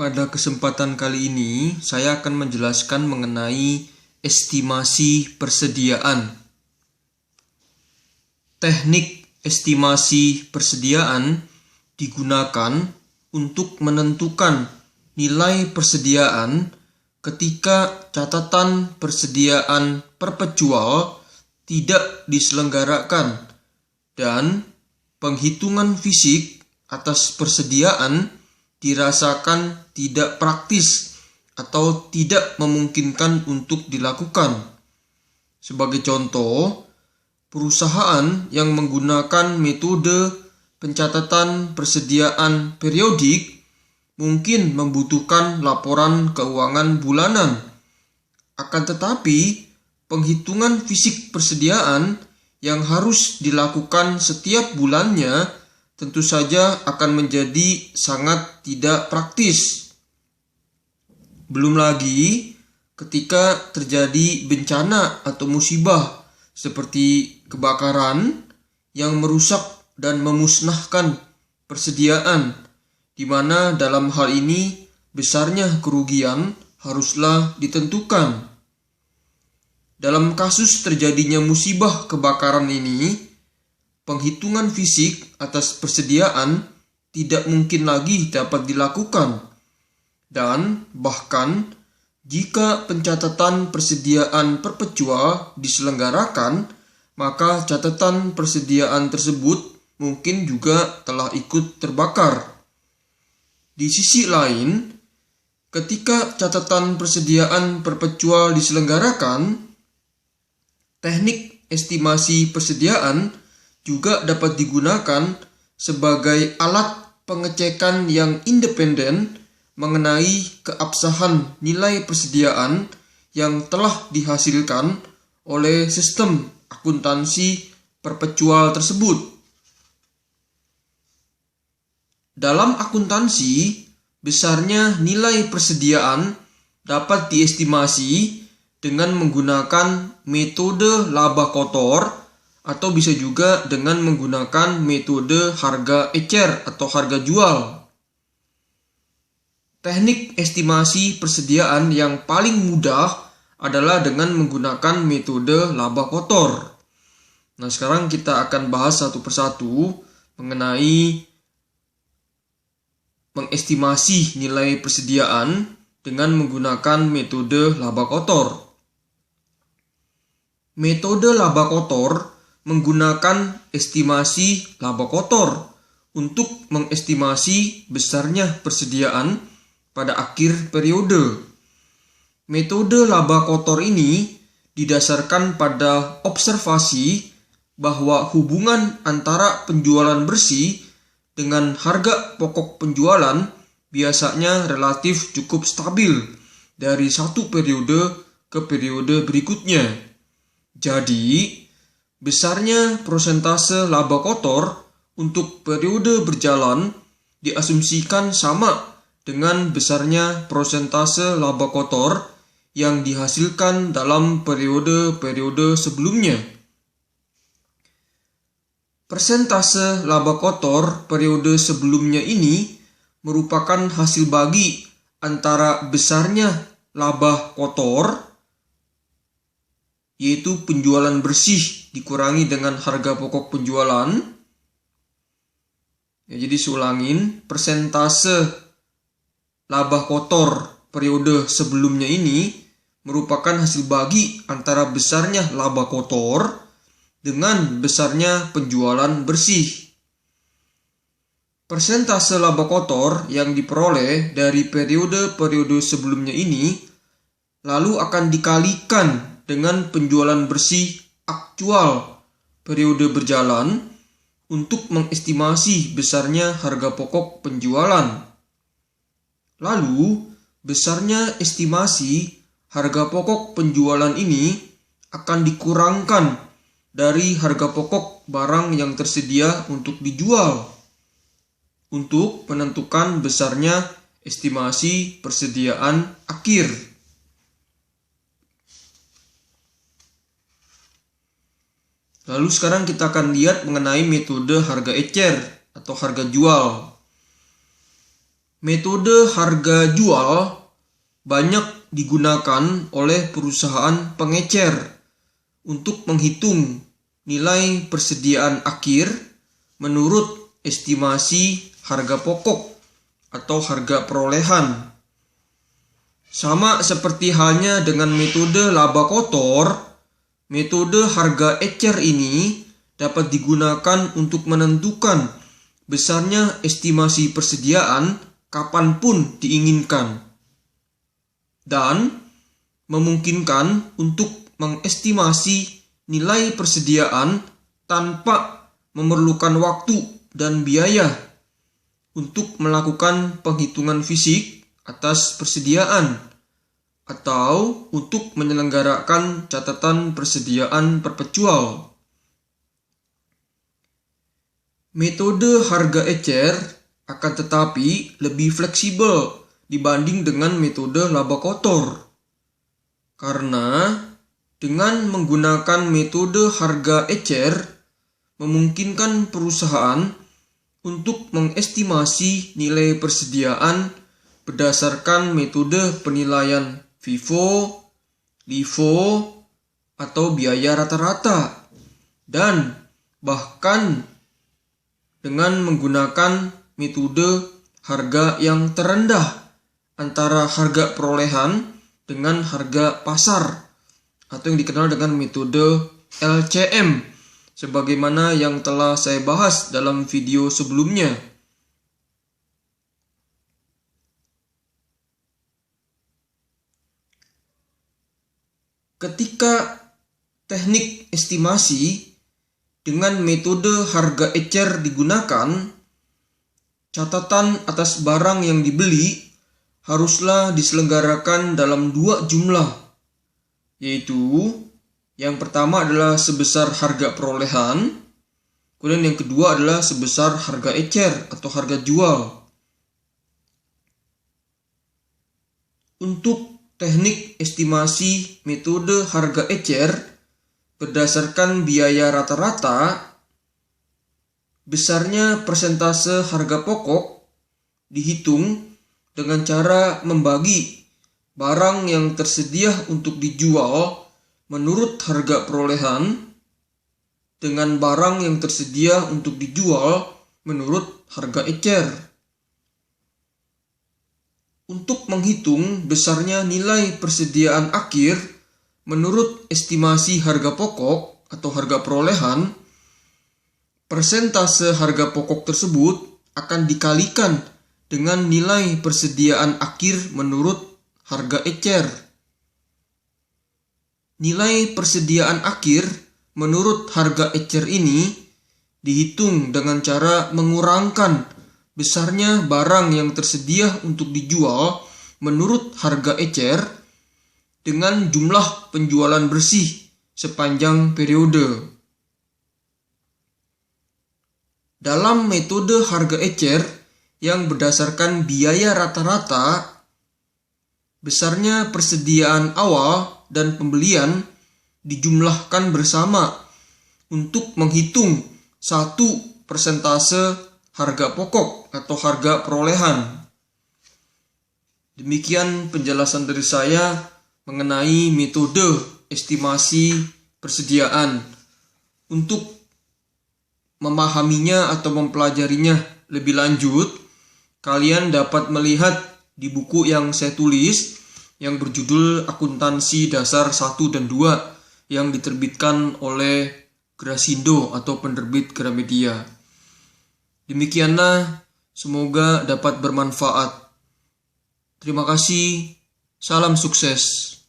Pada kesempatan kali ini, saya akan menjelaskan mengenai estimasi persediaan. Teknik estimasi persediaan digunakan untuk menentukan nilai persediaan ketika catatan persediaan perpetual tidak diselenggarakan dan penghitungan fisik atas persediaan dirasakan tidak praktis atau tidak memungkinkan untuk dilakukan. Sebagai contoh, perusahaan yang menggunakan metode pencatatan persediaan periodik mungkin membutuhkan laporan keuangan bulanan. Akan tetapi, penghitungan fisik persediaan yang harus dilakukan setiap bulannya tentu saja akan menjadi sangat tidak praktis. Belum lagi ketika terjadi bencana atau musibah seperti kebakaran yang merusak dan memusnahkan persediaan, di mana dalam hal ini besarnya kerugian haruslah ditentukan. Dalam kasus terjadinya musibah kebakaran ini, penghitungan fisik atas persediaan tidak mungkin lagi dapat dilakukan. Dan bahkan jika pencatatan persediaan perpetual diselenggarakan, maka catatan persediaan tersebut mungkin juga telah ikut terbakar. Di sisi lain, ketika catatan persediaan perpetual diselenggarakan, teknik estimasi persediaan juga dapat digunakan sebagai alat pengecekan yang independen mengenai keabsahan nilai persediaan yang telah dihasilkan oleh sistem akuntansi perpetual tersebut. Dalam akuntansi, besarnya nilai persediaan dapat diestimasi dengan menggunakan metode laba kotor atau bisa juga dengan menggunakan metode harga ecer atau harga jual. Teknik estimasi persediaan yang paling mudah adalah dengan menggunakan metode laba kotor. Nah, sekarang kita akan bahas satu persatu mengenai mengestimasi nilai persediaan dengan menggunakan metode laba kotor. Metode laba kotor menggunakan estimasi laba kotor untuk mengestimasi besarnya persediaan pada akhir periode. Metode laba kotor ini didasarkan pada observasi bahwa hubungan antara penjualan bersih dengan harga pokok penjualan biasanya relatif cukup stabil dari satu periode ke periode berikutnya. Jadi, besarnya persentase laba kotor untuk periode berjalan diasumsikan sama dengan besarnya persentase laba kotor yang dihasilkan dalam periode-periode sebelumnya. Persentase laba kotor periode sebelumnya ini merupakan hasil bagi antara besarnya laba kotor, yaitu penjualan bersih dikurangi dengan harga pokok penjualan. Jadi seulangin, persentase laba kotor periode sebelumnya ini merupakan hasil bagi antara besarnya laba kotor dengan besarnya penjualan bersih. Persentase laba kotor yang diperoleh dari periode-periode sebelumnya ini lalu akan dikalikan dengan penjualan bersih aktual periode berjalan untuk mengestimasi besarnya harga pokok penjualan. Lalu, besarnya estimasi harga pokok penjualan ini akan dikurangkan dari harga pokok barang yang tersedia untuk dijual untuk menentukan besarnya estimasi persediaan akhir. Lalu sekarang kita akan lihat mengenai metode harga ecer atau harga jual. Metode harga jual banyak digunakan oleh perusahaan pengecer untuk menghitung nilai persediaan akhir menurut estimasi harga pokok atau harga perolehan. Sama seperti halnya dengan metode laba kotor, metode harga ecer ini dapat digunakan untuk menentukan besarnya estimasi persediaan kapanpun diinginkan, dan memungkinkan untuk mengestimasi nilai persediaan tanpa memerlukan waktu dan biaya untuk melakukan penghitungan fisik atas persediaan atau untuk menyelenggarakan catatan persediaan perpetual. Metode harga ecer akan tetapi lebih fleksibel dibanding dengan metode laba kotor. Karena dengan menggunakan metode harga ecer memungkinkan perusahaan untuk mengestimasi nilai persediaan berdasarkan metode penilaian FIFO, LIFO, atau biaya rata-rata, dan bahkan dengan menggunakan metode harga yang terendah antara harga perolehan dengan harga pasar atau yang dikenal dengan metode LCM sebagaimana yang telah saya bahas dalam video sebelumnya. Ketika teknik estimasi dengan metode harga ecer digunakan, catatan atas barang yang dibeli haruslah diselenggarakan dalam 2 jumlah, yaitu yang pertama adalah sebesar harga perolehan, kemudian yang kedua adalah sebesar harga ecer atau harga jual. Untuk teknik estimasi metode harga ecer berdasarkan biaya rata-rata, besarnya persentase harga pokok dihitung dengan cara membagi barang yang tersedia untuk dijual menurut harga perolehan dengan barang yang tersedia untuk dijual menurut harga ecer. Untuk menghitung besarnya nilai persediaan akhir menurut estimasi harga pokok atau harga perolehan, persentase harga pokok tersebut akan dikalikan dengan nilai persediaan akhir menurut harga ecer. Nilai persediaan akhir menurut harga ecer ini dihitung dengan cara mengurangkan besarnya barang yang tersedia untuk dijual menurut harga ecer dengan jumlah penjualan bersih sepanjang periode. Dalam metode harga ecer yang berdasarkan biaya rata-rata, besarnya persediaan awal dan pembelian dijumlahkan bersama untuk menghitung satu persentase harga pokok atau harga perolehan. Demikian penjelasan dari saya mengenai metode estimasi persediaan. Untuk memahaminya atau mempelajarinya lebih lanjut, kalian dapat melihat di buku yang saya tulis yang berjudul Akuntansi Dasar 1 dan 2 yang diterbitkan oleh Grasindo atau penerbit Gramedia. Demikianlah, semoga dapat bermanfaat. Terima kasih, salam sukses.